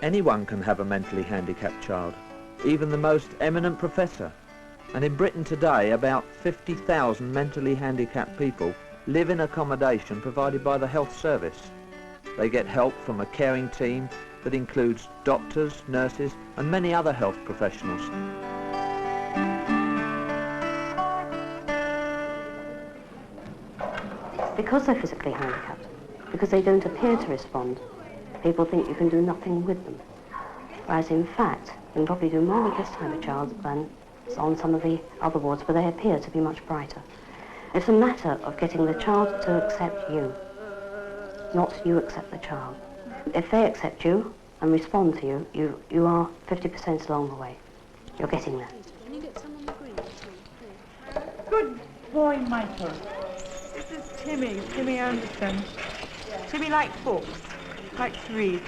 Anyone can have a mentally handicapped child, even the most eminent professor. And in Britain today, about 50,000 mentally handicapped people live in accommodation provided by the health service. They get help from a caring team that includes doctors, nurses and many other health professionals. Because they're physically handicapped, because they don't appear to respond, people think you can do nothing with them. Whereas in fact, you can probably do more with this type of child than on some of the other wards, but they appear to be much brighter. It's a matter of getting the child to accept you, not you accept the child. If they accept you and respond to you, you are 50% along the way. You're getting there. Can you get some on the green? Good boy, Michael. This is Timmy Anderson. Timmy likes books, likes to read.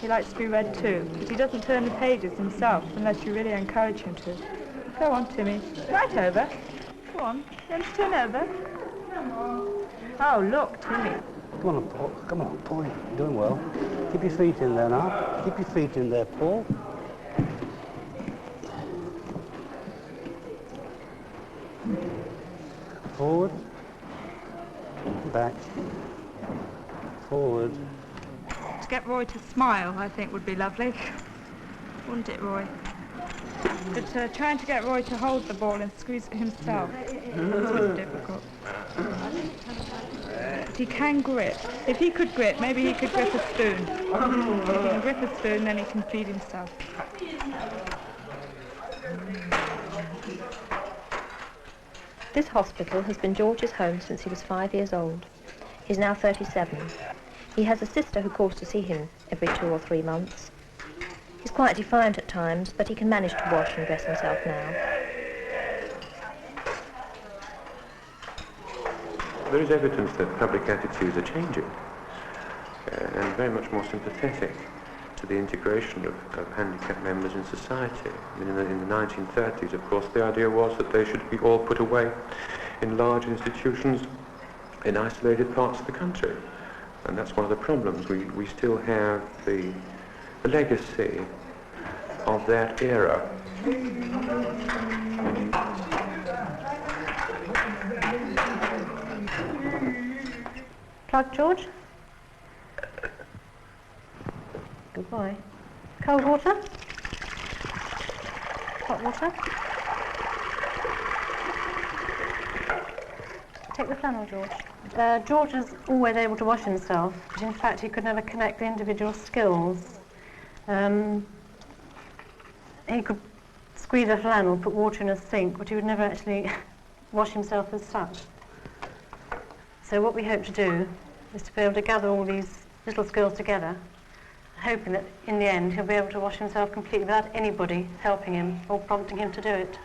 He likes to be read too, but he doesn't turn the pages himself unless you really encourage him to. Go on, Timmy. Right over. Go on. You want to turn over? Come on. Oh, look, Timmy. Come on, Paul. Come on, Paul. You're doing well. Keep your feet in there now. Keep your feet in there, Paul. Forward. Back. Forward. To get Roy to smile, I think, would be lovely. Wouldn't it, Roy? But trying to get Roy to hold the ball and squeeze it himself is difficult. But he can grip. If he could grip, maybe he could grip a spoon. If he can grip a spoon, then he can feed himself. This hospital has been George's home since he was 5 years old. He's now 37. He has a sister who calls to see him every 2 or 3 months. He's quite defiant at times, but he can manage to wash and dress himself now. There is evidence that public attitudes are changing and very much more sympathetic to the integration of handicapped members in society. I mean, in the 1930s, of course, the idea was that they should be all put away in large institutions in isolated parts of the country. And that's one of the problems. We still have the legacy of that era. Plug, George? Good boy. Cold water? Hot water? Take the flannel, George. George is always able to wash himself, but in fact he could never connect the individual skills. He could squeeze a flannel, put water in a sink, but he would never actually wash himself as such. So what we hope to do is to be able to gather all these little skills together, hoping that in the end he'll be able to wash himself completely without anybody helping him or prompting him to do it.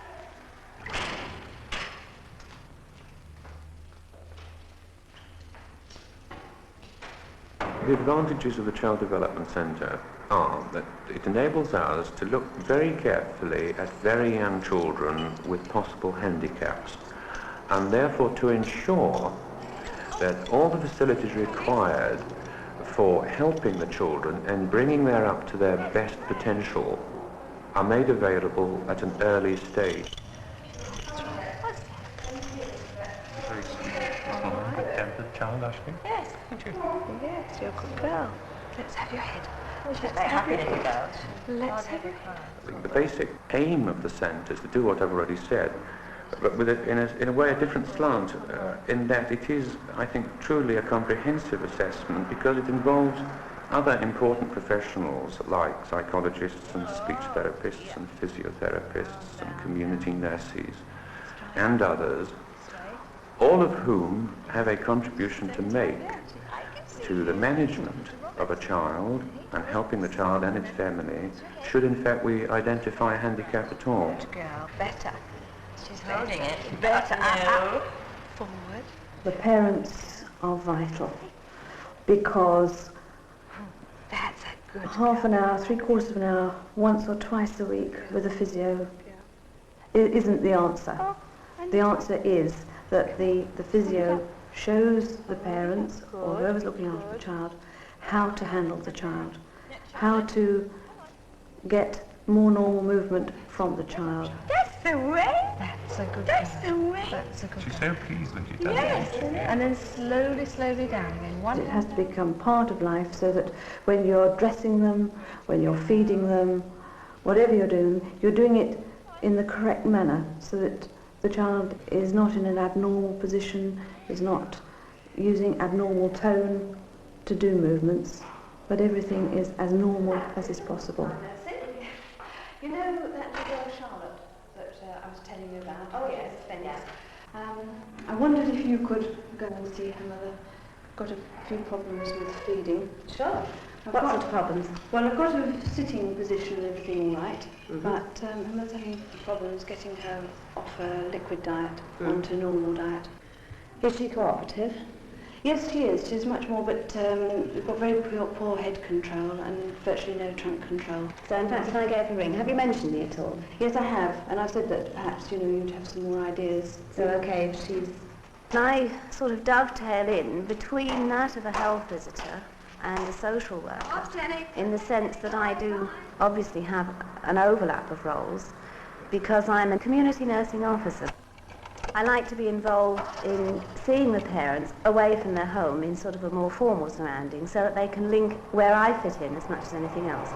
The advantages of the Child Development Centre are that it enables us to look very carefully at very young children with possible handicaps, and therefore to ensure that all the facilities required for helping the children and bringing them up to their best potential are made available at an early stage. Good-tempered child, Ashley? Yes. Yes, you're a good girl. Let's have your head. Let's have your head. Let's have your head. The basic aim of the centre is to do what I've already said, but with in a way a different slant, in that it is, I think, truly a comprehensive assessment because it involves other important professionals like psychologists and speech therapists and physiotherapists and community nurses and others, all of whom have a contribution to make to the management of a child and helping the child and its family, should in fact we identify a handicap at all. Good girl, better. She's holding it. Better. No. Forward. The parents are vital because That's a good half an hour, 3/4 of an hour, once or twice a week with a physio isn't the answer. The answer is that the physio shows the parents or whoever's looking after the child how to handle the child. how to get more normal movement from the child. That's the way. That's a good That's the way. That's a good She's so pleased when she does Yes. And then slowly, slowly down again. One. It has to become part of life so that when you're dressing them, when you're feeding them, whatever you're doing it in the correct manner so that the child is not in an abnormal position, is not using abnormal tone to do movements, but everything is as normal as is possible. You know that little girl Charlotte that I was telling you about? Oh yes, yes. I wondered if you could go and see her mother. Got a few problems with feeding. Sure. What sort of problems? Well, I've got a sitting position and everything all right, but her mother's having problems getting her off a liquid diet onto normal diet. Is she cooperative? Yes, she is. She's much more, but we've got very poor head control and virtually no trunk control. So in fact, if I gave her a ring, have you mentioned me at all? Yes, I have, and I've said that perhaps, you'd have some more ideas. So okay, if she's... I sort of dovetail in between that of a health visitor and a social worker, in the sense that I do obviously have an overlap of roles because I'm a community nursing officer. I like to be involved in seeing the parents away from their home in sort of a more formal surrounding so that they can link where I fit in as much as anything else.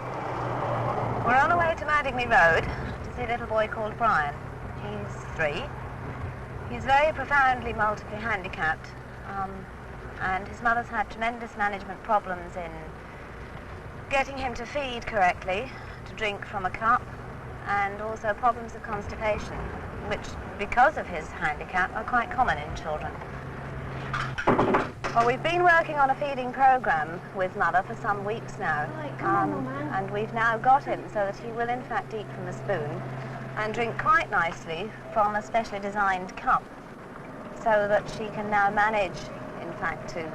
We're on the way to Madingley Road to see a little boy called Brian. He's 3. He's very profoundly multiply handicapped, and his mother's had tremendous management problems in getting him to feed correctly, to drink from a cup, and also problems of constipation, which, because of his handicap, are quite common in children. Well, we've been working on a feeding program with Mother for some weeks now, and we've now got him so that he will in fact eat from a spoon and drink quite nicely from a specially designed cup, so that she can now manage, in fact, to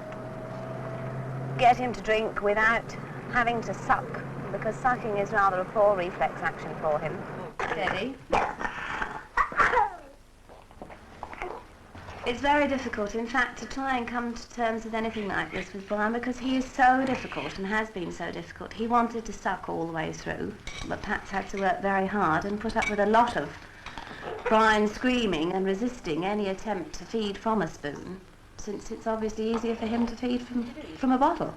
get him to drink without having to suck, because sucking is rather a poor reflex action for him. Steady. It's very difficult, in fact, to try and come to terms with anything like this with Brian because he is so difficult and has been so difficult. He wanted to suck all the way through, but Pat's had to work very hard and put up with a lot of Brian screaming and resisting any attempt to feed from a spoon, since it's obviously easier for him to feed from a bottle.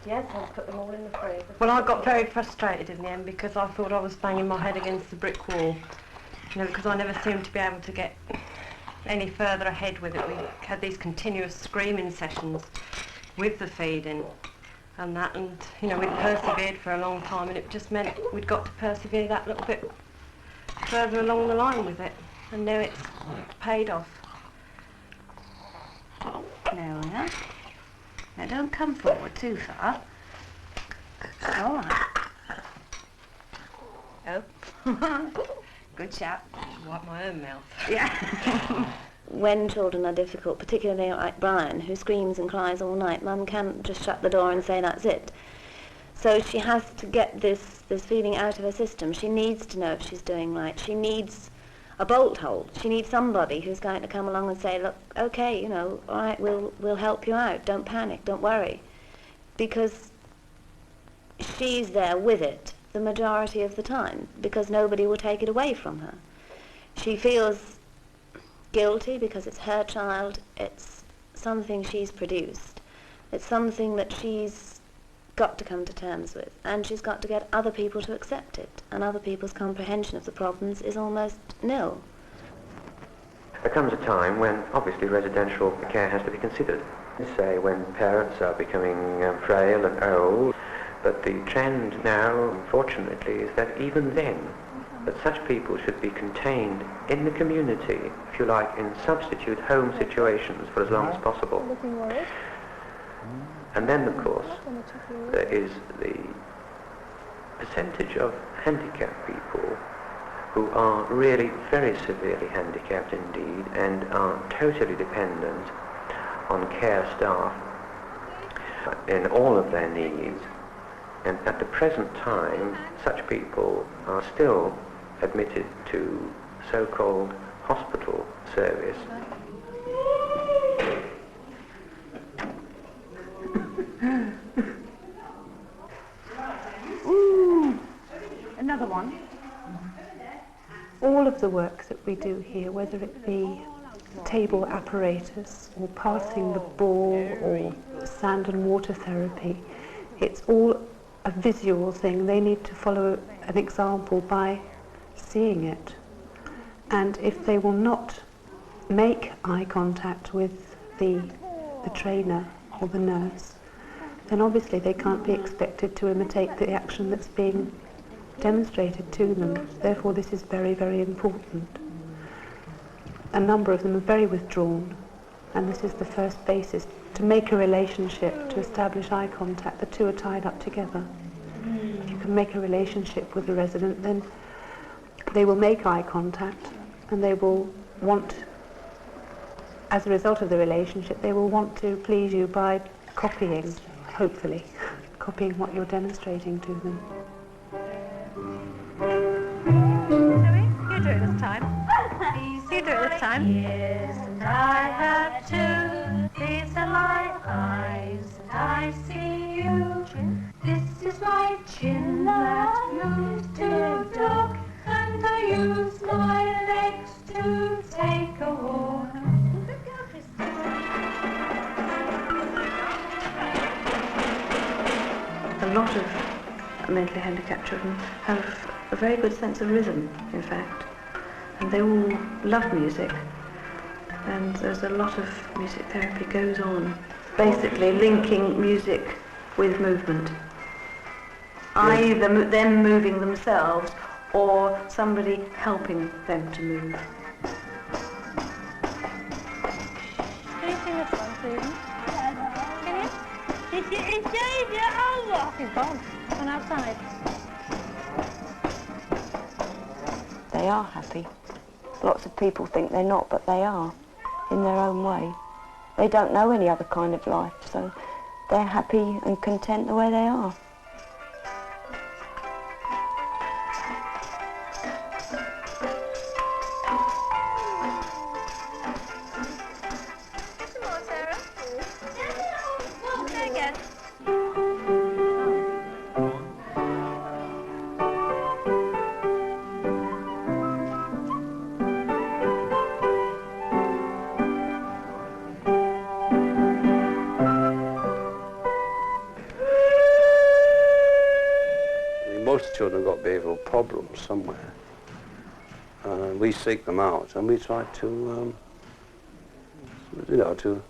Yes, I'll put them all in the fridge. Well, I got very frustrated in the end because I thought I was banging my head against the brick wall, because I never seemed to be able to get any further ahead with it. We had these continuous screaming sessions with the feeding and that, and we'd persevered for a long time, and it just meant we'd got to persevere that little bit further along the line with it, and now it's paid off. There we are. Now don't come forward too far. All right. Oh. Good chap. Wipe my own mouth. Yeah. When children are difficult, particularly like Brian, who screams and cries all night, Mum can't just shut the door and say that's it. So she has to get this feeling out of her system. She needs to know if she's doing right. She needs a bolt hold. She needs somebody who's going to come along and say, look, okay, all right, we'll help you out. Don't panic, don't worry. Because she's there with it the majority of the time, because nobody will take it away from her. She feels guilty because it's her child, it's something she's produced, it's something that she's got to come to terms with, and she's got to get other people to accept it, and other people's comprehension of the problems is almost nil. There comes a time when obviously residential care has to be considered. Say when parents are becoming frail and old, but the trend now, unfortunately, is that even then, that such people should be contained in the community, if you like, in substitute home situations for as long as possible. And then, of course, there is the percentage of handicapped people who are really very severely handicapped indeed and are totally dependent on care staff in all of their needs. And at the present time, such people are still admitted to so-called hospital service. all of the work that we do here, whether it be table apparatus or passing the ball or sand and water therapy, it's all a visual thing. They need to follow an example by seeing it. And if they will not make eye contact with the trainer or the nurse, then obviously they can't be expected to imitate the action that's being demonstrated to them. Therefore, this is very, very important. A number of them are very withdrawn, and this is the first basis to make a relationship, to establish eye contact. The two are tied up together. If you can make a relationship with the resident, then they will make eye contact, and they will want, as a result of the relationship, they will want to please you by copying, hopefully, copying what you're demonstrating to them. You do it this time. You do it this time. Yes, and I have two. These are my eyes, and I see you. This is my chin that moves to talk, and I use my legs to take a walk. A lot of mentally handicapped children have a very good sense of rhythm, in fact, and they all love music, and there's a lot of music therapy goes on, basically linking music with movement. Either them moving themselves or somebody helping them to move. Can you sing this one, Susan? Can you? He's gone. He's gone outside. They are happy. Lots of people think they're not, but they are, in their own way. They don't know any other kind of life, so they're happy and content the way they are. Most children have got behavioural problems somewhere. We seek them out and we try to, to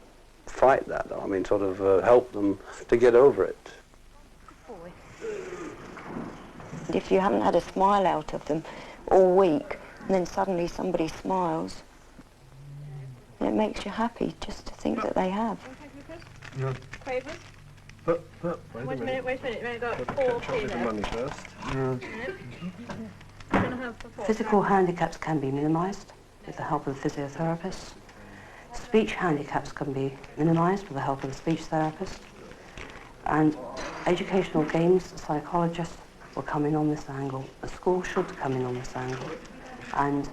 fight that. I mean, sort of help them to get over it. If you haven't had a smile out of them all week, and then suddenly somebody smiles, it makes you happy just to think that they have. Yeah. But wait a minute. You've got to catch up with the money first. Physical handicaps can be minimised with the help of the physiotherapist. Speech handicaps can be minimised with the help of the speech therapist. And educational games, psychologists will come in on this angle. The school should come in on this angle. And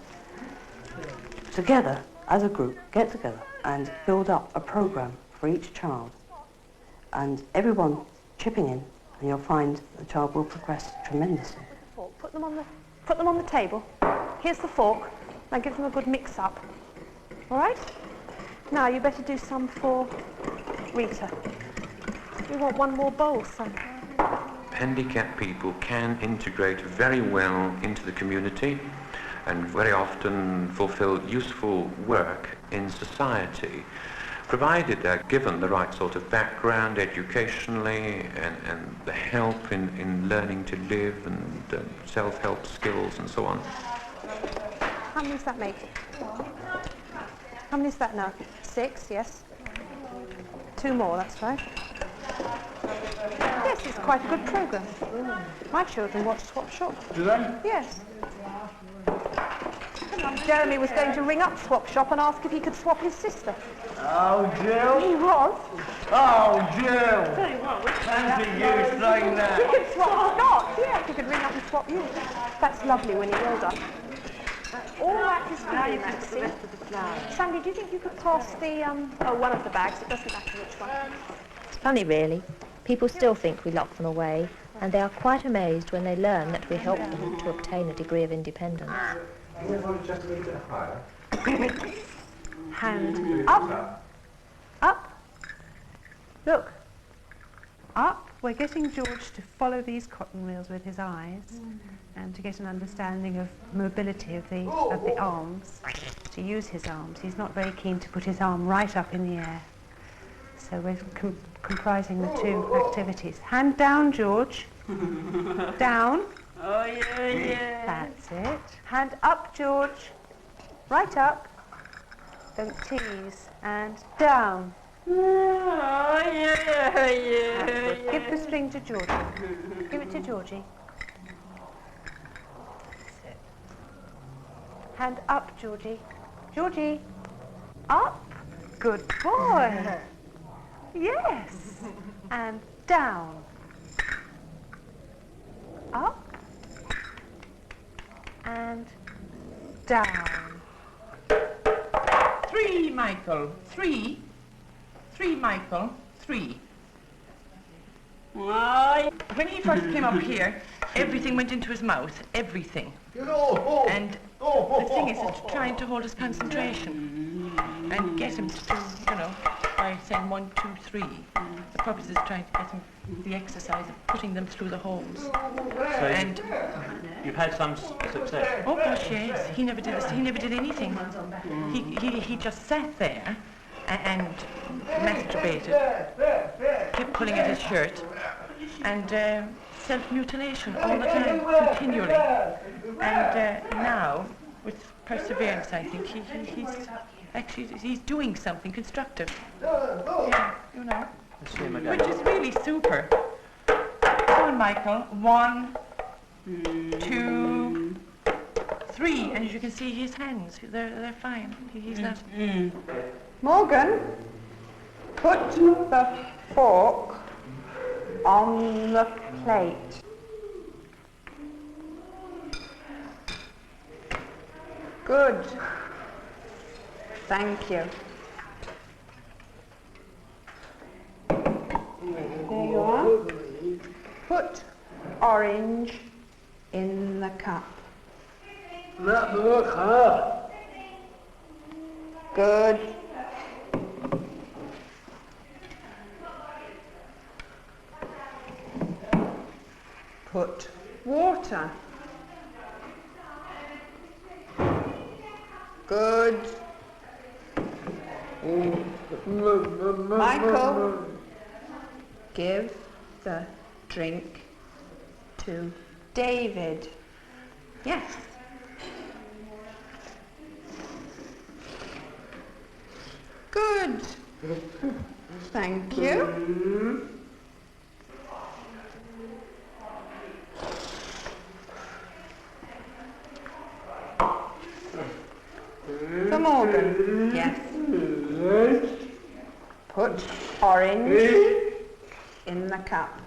together, as a group, get together and build up a programme for each child. And everyone chipping in, and you'll find the child will progress tremendously. Put them on the table. Here's the fork. Now give them a good mix up. All right? Now you better do some for Rita. We want one more bowl, son. Handicapped people can integrate very well into the community and very often fulfill useful work in society, provided they're given the right sort of background educationally and the help in learning to live and self-help skills and so on. How many does that make? How many is that now? 6, yes. 2 more, that's right. Yes, it's quite a good programme. My children watch Swap Shop. Do they? Yes. Jeremy was going to ring up Swap Shop and ask if he could swap his sister. Oh, Jill. He was. Oh, Jill. Fancy you saying that. You could swap Scott. Yes, he could ring up and swap you. That's lovely when he well done. All that is for you, Maxie. Sandy, do you think you could pass the, one of the bags? It doesn't matter which one. It's funny, really. People still think we lock them away, and they are quite amazed when they learn that we help them to obtain a degree of independence. Just a little bit higher. Hand up. Up. Look. Up. We're getting George to follow these cotton reels with his eyes and to get an understanding of mobility of the arms, to use his arms. He's not very keen to put his arm right up in the air. So we're comprising the two activities. Hand down, George. Down. Oh, yeah. That's it. Hand up, George. Right up. Don't tease. And down. Oh, yeah. Give the string to Georgie. Give it to Georgie. That's it. Hand up, Georgie. Georgie. Up. Good boy. Yes. And down. Up. And down. 3, Michael. 3. 3, Michael. 3. When he first came up here, everything went into his mouth. Everything. And the thing is, it's trying to hold his concentration and get him to do, by saying 1, 2, 3. The purpose is trying to get him the exercise of putting them through the holes. So you've had some success? Oh gosh, yes. He never did this. He never did anything. He just sat there and masturbated, kept pulling at his shirt, and self-mutilation all the time, continually. And now, with perseverance, I think he's doing something constructive. Yeah, which is really super. Come on, Michael. 1, 2, 3, and as you can see, his hands, they're fine. He's not. Morgan, put the fork on the plate. Good. Thank you. There you are. Put orange in the cup. Good. Put water. Good. Michael, give the drink to David. Yes. Good. Thank you. For Morgan. Yes. Put orange in the cup.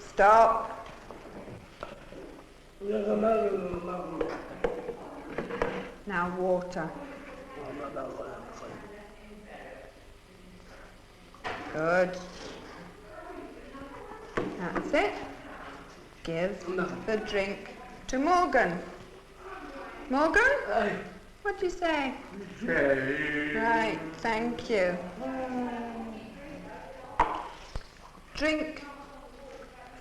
Stop. Now water. Good. That's it. Give the drink to Morgan. Morgan? What do you say? Right, thank you. Drink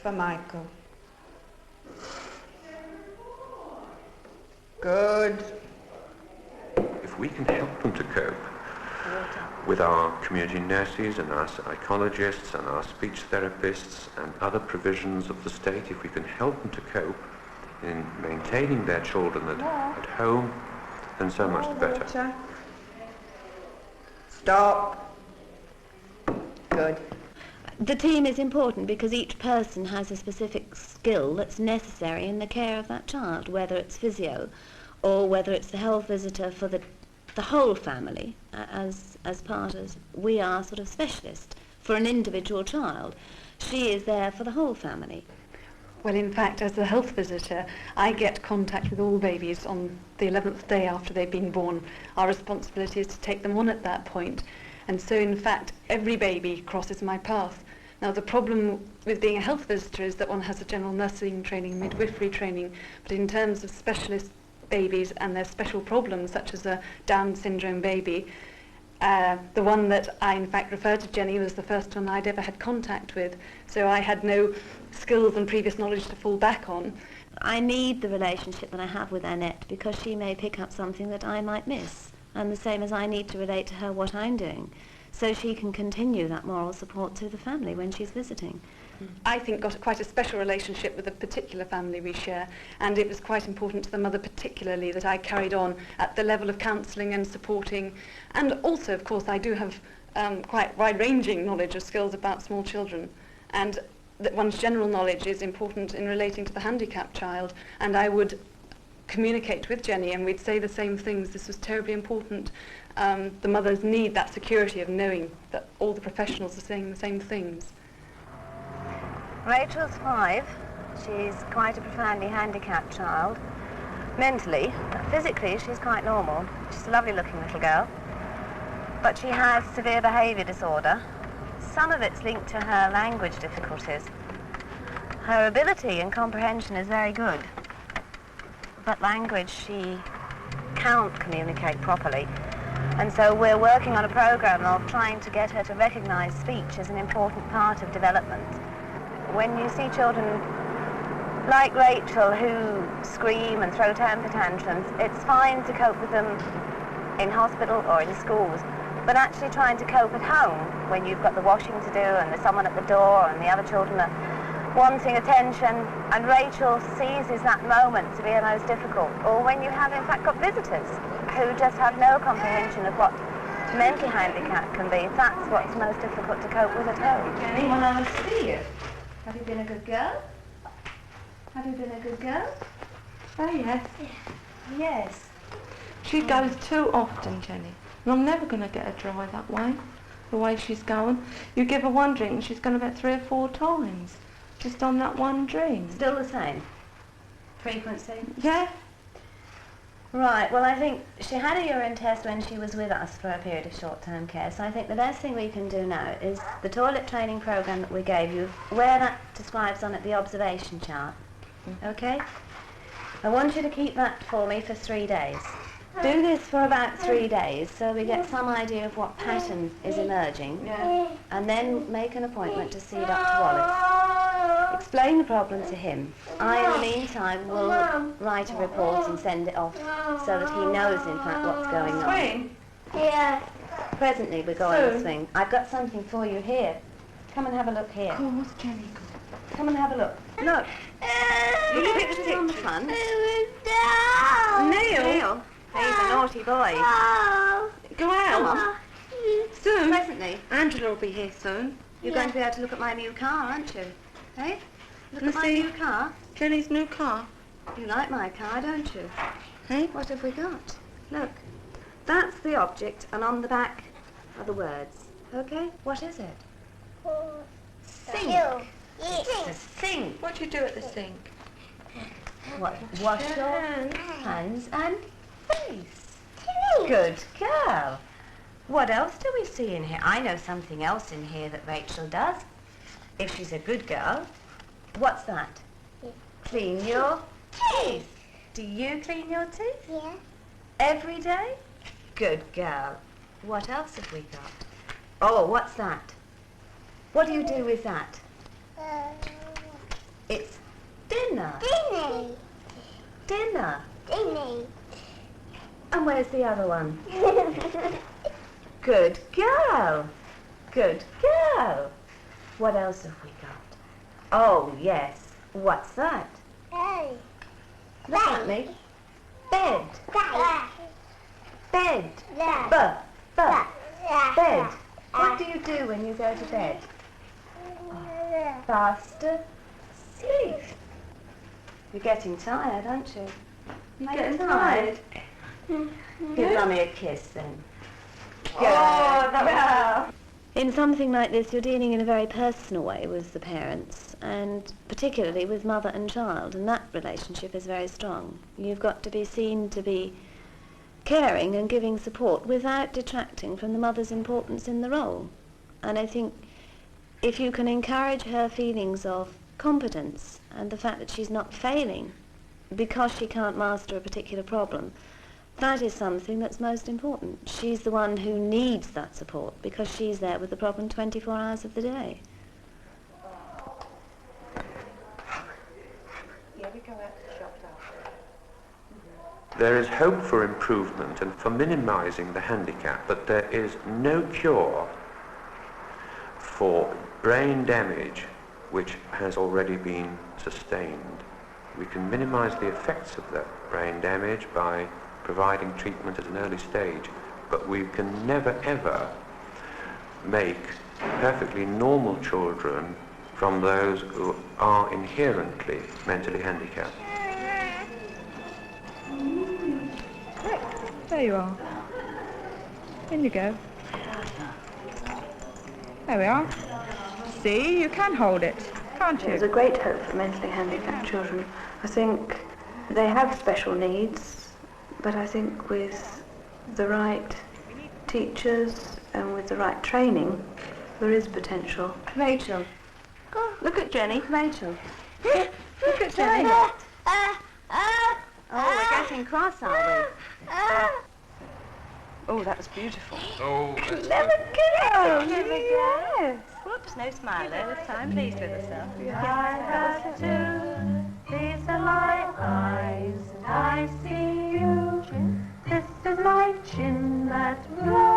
for Michael. Good. If we can help them to cope with our community nurses and our psychologists and our speech therapists and other provisions of the state, if we can help them to cope in maintaining their children at home, then so much the better. Stop. Good. The team is important because each person has a specific skill that's necessary in the care of that child, whether it's physio or whether it's the health visitor for the whole family, as part as we are sort of specialists for an individual child. She is there for the whole family. Well, in fact, as the health visitor, I get contact with all babies on the 11th day after they've been born. Our responsibility is to take them on at that point. And so, in fact, every baby crosses my path Now, the problem with being a health visitor is that one has a general nursing training, midwifery training, but in terms of specialist babies and their special problems, such as a Down syndrome baby, the one that I in fact referred to Jenny was the first one I'd ever had contact with, so I had no skills and previous knowledge to fall back on. I need the relationship that I have with Annette because she may pick up something that I might miss, and the same as I need to relate to her what I'm doing, so she can continue that moral support to the family when she's visiting. I think got quite a special relationship with a particular family we share, and it was quite important to the mother particularly that I carried on at the level of counselling and supporting, and also of course I do have quite wide-ranging knowledge of skills about small children, and that one's general knowledge is important in relating to the handicapped child, and I would communicate with Jenny and we'd say the same things. This was terribly important. The mothers need that security of knowing that all the professionals are saying the same things. Rachel's 5. She's quite a profoundly handicapped child. Mentally, physically, she's quite normal. She's a lovely looking little girl. But she has severe behaviour disorder. Some of it's linked to her language difficulties. Her ability and comprehension is very good. But language, she can't communicate properly. And so we're working on a programme of trying to get her to recognise speech as an important part of development. When you see children like Rachel who scream and throw temper tantrums, it's fine to cope with them in hospital or in schools, but actually trying to cope at home when you've got the washing to do and there's someone at the door and the other children are wanting attention, and Rachel seizes that moment to be the most difficult, or when you have in fact got visitors who just have no comprehension of what mental handicap can be, that's what's most difficult to cope with at home. Jenny, when I was to see you, have you been a good girl? Have you been a good girl? Oh, yes. Yes. She goes too often, Jenny. And I'm never going to get her dry that way, the way she's going. You give her one drink and she's going about 3 or 4 times, just on that one drink. Still the same? Frequency? Yeah. Right, well I think she had a urine test when she was with us for a period of short-term care, so I think the best thing we can do now is the toilet training programme that we gave you, where that describes on it the observation chart. Okay? I want you to keep that for me for 3 days. Do this for about 3 days so we get some idea of what pattern is emerging, and then make an appointment to see Dr. Wallace. Explain the problem to him. I, in the meantime, will write a report and send it off so that he knows, in fact, what's going on. Swing? Yeah. Presently we go on the swing. I've got something for you here. Come and have a look here. Of course, Jenny. Come and have a look. Look. You picture it on the front. Neil. He's a naughty boy. Go out. Soon. Presently. Angela will be here soon. You're going to be able to look at my new car, aren't you? Hey? Look at my new car. Jenny's new car. You like my car, don't you? Hey? What have we got? Look. That's the object, and on the back are the words. Okay? What is it? Sink. It's a sink. What do you do at the sink? What? Wash your hands and face. Good girl. What else do we see in here? I know something else in here that Rachel does. If she's a good girl. What's that? Clean your teeth. Do you clean your teeth? Yeah. Every day? Good girl. What else have we got? Oh, what's that? What do you do with that? It's dinner. Dinner. Dinner. Dinner. And where's the other one? Good girl. Good girl. What else have we got? Oh, yes. What's that? Look at me. Bed. Bed. Bed. What do you do when you go to bed? Faster sleep. You're getting tired, aren't you? You're getting tired? Give Mummy a kiss then. Oh, that was... In something like this, you're dealing in a very personal way with the parents, and particularly with mother and child, and that relationship is very strong. You've got to be seen to be caring and giving support without detracting from the mother's importance in the role. And I think if you can encourage her feelings of competence and the fact that she's not failing because she can't master a particular problem, that is something that's most important. She's the one who needs that support because she's there with the problem 24 hours of the day. There is hope for improvement and for minimising the handicap, but there is no cure for brain damage which has already been sustained. We can minimise the effects of that brain damage by providing treatment at an early stage, but we can never ever make perfectly normal children from those who are inherently mentally handicapped. There you are. In you go. There we are. See, you can hold it, can't you? There's a great hope for mentally handicapped children. I think they have special needs, but I think with the right teachers and with the right training, there is potential. Rachel. Look at Jenny. Rachel. Look at Jenny. Oh, we're getting cross, are we? Oh, that was beautiful. Oh, that's Never get it. Never Yes. Whoops, no smile this time. Pleased with herself. I have two, these are my eyes, and I see you. This is my chin that blows.